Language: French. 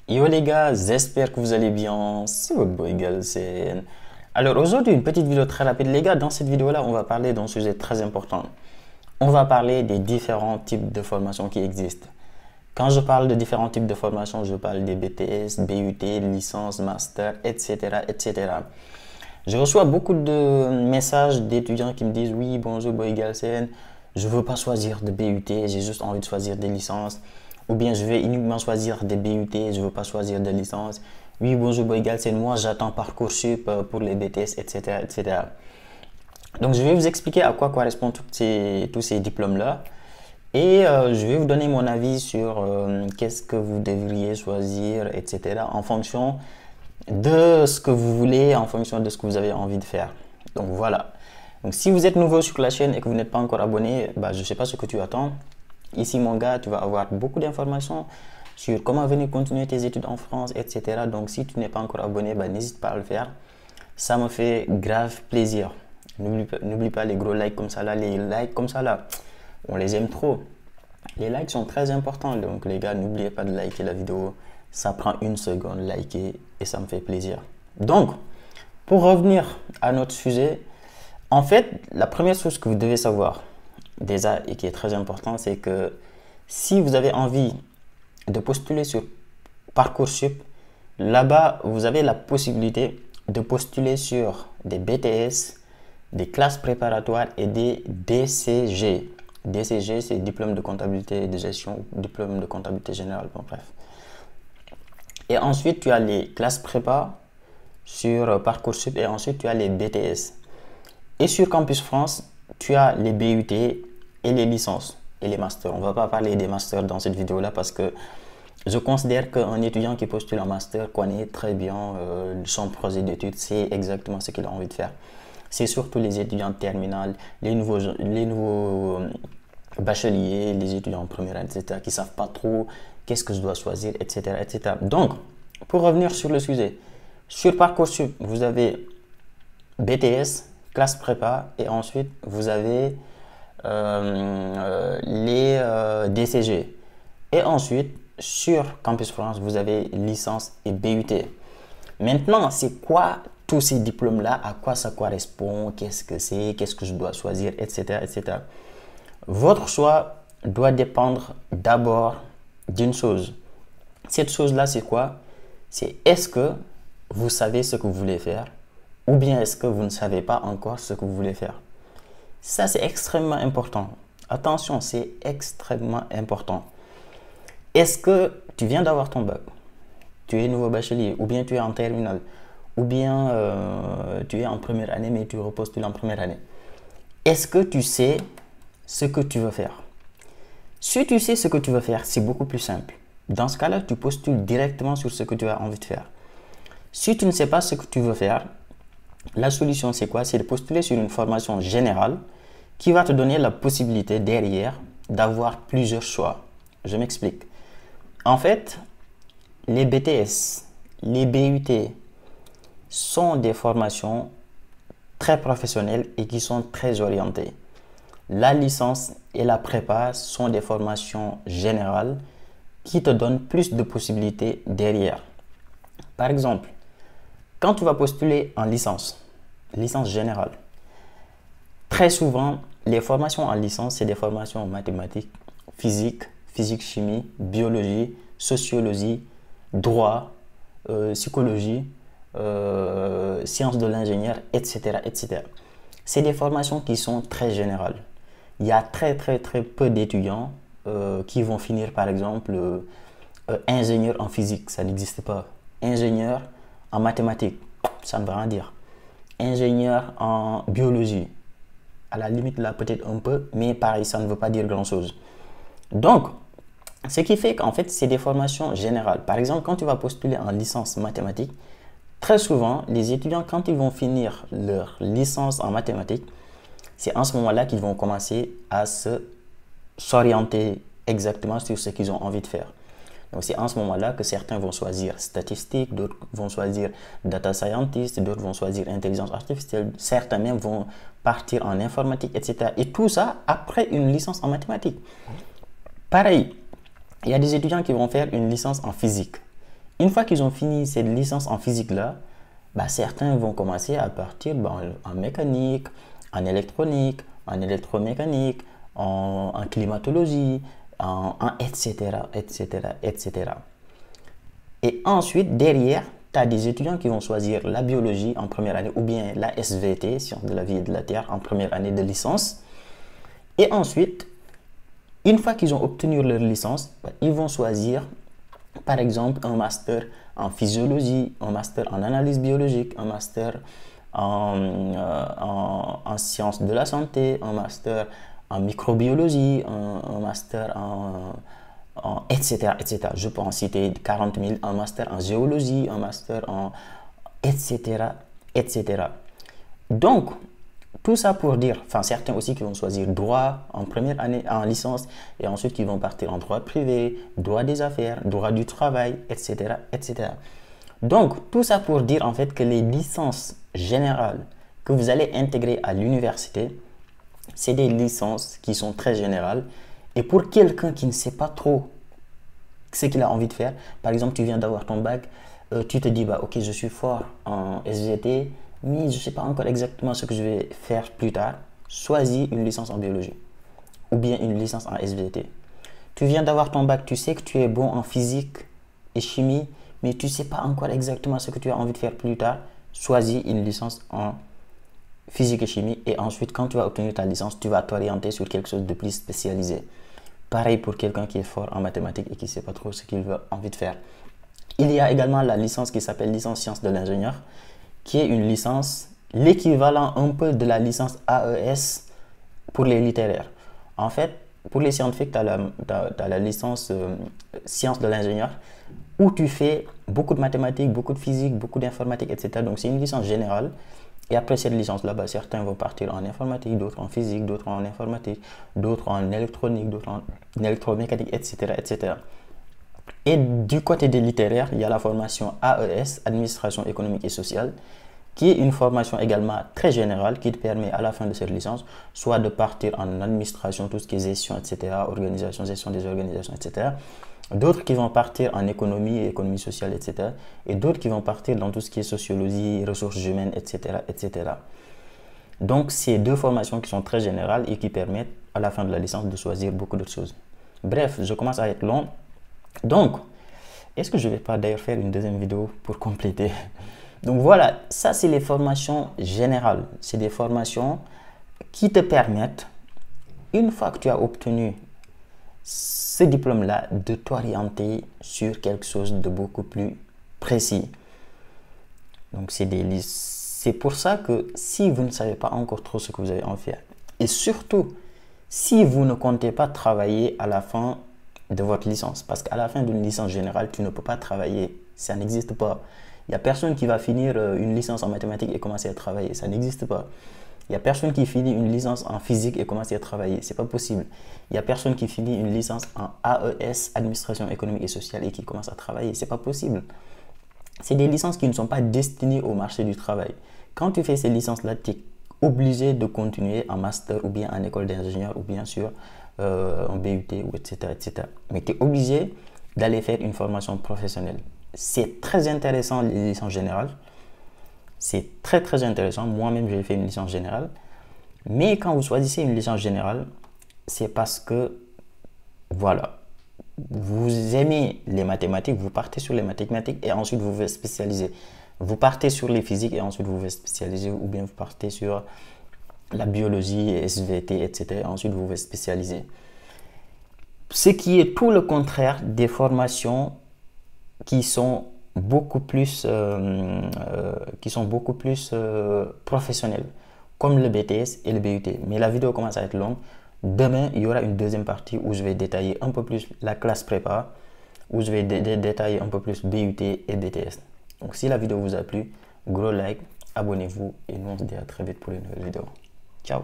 Yo les gars, j'espère que vous allez bien. C'est votre boy Galsen. Alors aujourd'hui, une petite vidéo très rapide. Les gars, dans cette vidéo-là, on va parler d'un sujet très important. On va parler des différents types de formations qui existent. Quand je parle de différents types de formations, je parle des BTS, BUT, licence, master, etc., etc. Je reçois beaucoup de messages d'étudiants qui me disent: oui, bonjour boy Galsen, je veux pas choisir de BUT, j'ai juste envie de choisir des licences. Ou bien je vais uniquement choisir des BUT, je veux pas choisir de licence. Oui, bonjour boy Galsen, moi j'attends Parcoursup pour les BTS, etc., etc. Donc je vais vous expliquer à quoi correspondent tous ces diplômes-là. Et je vais vous donner mon avis sur qu'est-ce que vous devriez choisir, etc. en fonction de ce que vous voulez, en fonction de ce que vous avez envie de faire. Donc voilà. Donc si vous êtes nouveau sur la chaîne et que vous n'êtes pas encore abonné, bah, je ne sais pas ce que tu attends. Ici mon gars, tu vas avoir beaucoup d'informations sur comment venir continuer tes études en France, etc. Donc si tu n'es pas encore abonné, bah, n'hésite pas à le faire. Ça me fait grave plaisir. N'oublie pas les gros likes comme ça là, les likes comme ça là. On les aime trop. Les likes sont très importants, donc les gars, n'oubliez pas de liker la vidéo. Ça prend une seconde, liker, et ça me fait plaisir. Donc, pour revenir à notre sujet, en fait, la première chose que vous devez savoir, déjà, et qui est très important, c'est que si vous avez envie de postuler sur Parcoursup, là-bas, vous avez la possibilité de postuler sur des BTS, des classes préparatoires et des DCG. DCG, c'est diplôme de comptabilité et de gestion, diplôme de comptabilité générale, bon, bref. Et ensuite, tu as les classes prépa sur Parcoursup et ensuite, tu as les BTS. Et sur Campus France, tu as les BUT et les licences et les masters. On ne va pas parler des masters dans cette vidéo-là parce que je considère qu'un étudiant qui postule un master connaît très bien son projet d'études, c'est exactement ce qu'il a envie de faire. C'est surtout les étudiants de terminale, les nouveaux bacheliers, les étudiants en première année, etc., qui ne savent pas trop qu'est-ce que je dois choisir, etc., etc. Donc, pour revenir sur le sujet, sur Parcoursup, vous avez BTS, classe prépa, et ensuite, vous avez les DCG. Et ensuite, sur Campus France, vous avez licence et BUT. Maintenant, c'est quoi tous ces diplômes-là? À quoi ça correspond? Qu'est-ce que c'est? Qu'est-ce que je dois choisir? Etc., etc. Votre choix doit dépendre d'abord d'une chose. Cette chose-là, c'est quoi? C'est est-ce que vous savez ce que vous voulez faire ou bien est-ce que vous ne savez pas encore ce que vous voulez faire? Ça, c'est extrêmement important. Attention, c'est extrêmement important. Est-ce que tu viens d'avoir ton bac? Tu es nouveau bachelier ou bien tu es en terminale ou bien tu es en première année mais tu repostules en première année. Est-ce que tu sais ce que tu veux faire? Si tu sais ce que tu veux faire, c'est beaucoup plus simple. Dans ce cas-là, tu postules directement sur ce que tu as envie de faire. Si tu ne sais pas ce que tu veux faire, la solution c'est quoi? C'est de postuler sur une formation générale qui va te donner la possibilité derrière d'avoir plusieurs choix. Je m'explique. En fait, les BTS, les BUT sont des formations très professionnelles et qui sont très orientées. La licence et la prépa sont des formations générales qui te donnent plus de possibilités derrière. Par exemple, quand tu vas postuler en licence générale, très souvent, les formations en licence, c'est des formations en mathématiques, physique, physique-chimie, biologie, sociologie, droit, psychologie, sciences de l'ingénieur, etc., etc. C'est des formations qui sont très générales. Il y a très peu d'étudiants qui vont finir par exemple ingénieur en physique, ça n'existe pas. Ingénieur en mathématiques, ça ne veut rien dire. Ingénieur en biologie, à la limite là peut-être un peu, mais pareil, ça ne veut pas dire grand-chose. Donc, ce qui fait qu'en fait, c'est des formations générales. Par exemple, quand tu vas postuler en licence mathématiques, très souvent, les étudiants, quand ils vont finir leur licence en mathématiques, c'est en ce moment-là qu'ils vont commencer à s'orienter exactement sur ce qu'ils ont envie de faire. Donc, c'est en ce moment-là que certains vont choisir statistique, d'autres vont choisir data scientist, d'autres vont choisir intelligence artificielle, certains même vont partir en informatique, etc. Et tout ça après une licence en mathématiques. Pareil, il y a des étudiants qui vont faire une licence en physique. Une fois qu'ils ont fini cette licence en physique-là, bah, certains vont commencer à partir en mécanique, en électronique, en électromécanique, en climatologie, etc., etc., etc. Et ensuite, derrière, tu as des étudiants qui vont choisir la biologie en première année ou bien la SVT, sciences de la vie et de la terre, en première année de licence. Et ensuite, une fois qu'ils ont obtenu leur licence, ils vont choisir, par exemple, un master en physiologie, un master en analyse biologique, un master en sciences de la santé, un master en microbiologie, un master etc., etc. Je peux en citer 40 000, un master en géologie, un master en etc., etc. Donc, tout ça pour dire, enfin certains aussi qui vont choisir droit en première année en licence et ensuite qui vont partir en droit privé, droit des affaires, droit du travail, etc., etc. Donc, tout ça pour dire en fait que les licences générales que vous allez intégrer à l'université, c'est des licences qui sont très générales. Et pour quelqu'un qui ne sait pas trop ce qu'il a envie de faire, par exemple, tu viens d'avoir ton bac, tu te dis, bah, ok, je suis fort en SVT, mais je ne sais pas encore exactement ce que je vais faire plus tard. Choisis une licence en biologie ou bien une licence en SVT. Tu viens d'avoir ton bac, tu sais que tu es bon en physique et chimie, mais tu ne sais pas encore exactement ce que tu as envie de faire plus tard. Choisis une licence en physique et chimie et ensuite, quand tu vas obtenir ta licence, tu vas t'orienter sur quelque chose de plus spécialisé. Pareil pour quelqu'un qui est fort en mathématiques et qui ne sait pas trop ce qu'il a envie de faire. Il y a également la licence qui s'appelle licence sciences de l'ingénieur, qui est une licence, l'équivalent un peu de la licence AES pour les littéraires. En fait, pour les scientifiques, tu as la licence sciences de l'ingénieur, où tu fais beaucoup de mathématiques, beaucoup de physique, beaucoup d'informatique, etc. Donc, c'est une licence générale. Et après cette licence-là, certains vont partir en informatique, d'autres en physique, d'autres en informatique, d'autres en électronique, d'autres en électromécanique, etc., etc. Et du côté des littéraires, il y a la formation AES, Administration économique et sociale, qui est une formation également très générale qui te permet à la fin de cette licence soit de partir en administration, tout ce qui est gestion, etc., organisation, gestion des organisations, etc. D'autres qui vont partir en économie et économie sociale, etc. Et d'autres qui vont partir dans tout ce qui est sociologie, ressources humaines, etc., etc. Donc, c'est deux formations qui sont très générales et qui permettent à la fin de la licence de choisir beaucoup d'autres choses. Bref, je commence à être long. Donc, est-ce que je ne vais pas d'ailleurs faire une deuxième vidéo pour compléter? Donc voilà, ça c'est les formations générales. C'est des formations qui te permettent, une fois que tu as obtenu ce diplôme-là, de t'orienter sur quelque chose de beaucoup plus précis. Donc c'est pour ça que si vous ne savez pas encore trop ce que vous avez envie de faire, et surtout si vous ne comptez pas travailler à la fin de votre licence, parce qu'à la fin d'une licence générale, tu ne peux pas travailler, ça n'existe pas. Il n'y a personne qui va finir une licence en mathématiques et commencer à travailler, ça n'existe pas. Il n'y a personne qui finit une licence en physique et commence à travailler, c'est pas possible. Il n'y a personne qui finit une licence en AES, Administration économique et sociale, et qui commence à travailler, c'est pas possible. C'est des licences qui ne sont pas destinées au marché du travail. Quand tu fais ces licences-là, tu es obligé de continuer en master ou bien en école d'ingénieur ou bien sûr en BUT ou etc., etc. Mais tu es obligé d'aller faire une formation professionnelle. C'est très intéressant les licences générales. C'est très très intéressant. Moi-même, j'ai fait une licence générale. Mais quand vous choisissez une licence générale, c'est parce que, voilà, vous aimez les mathématiques, vous partez sur les mathématiques et ensuite vous vous spécialisez. Vous partez sur les physiques et ensuite vous vous spécialisez, ou bien vous partez sur la biologie, SVT, etc. Et ensuite vous vous spécialisez. Ce qui est tout le contraire des formations qui sont beaucoup plus, professionnelles, comme le BTS et le BUT. Mais la vidéo commence à être longue. Demain, il y aura une deuxième partie où je vais détailler un peu plus la classe prépa, où je vais détailler un peu plus BUT et BTS. Donc, si la vidéo vous a plu, gros like, abonnez-vous et nous on se dit à très vite pour une nouvelle vidéo. Ciao!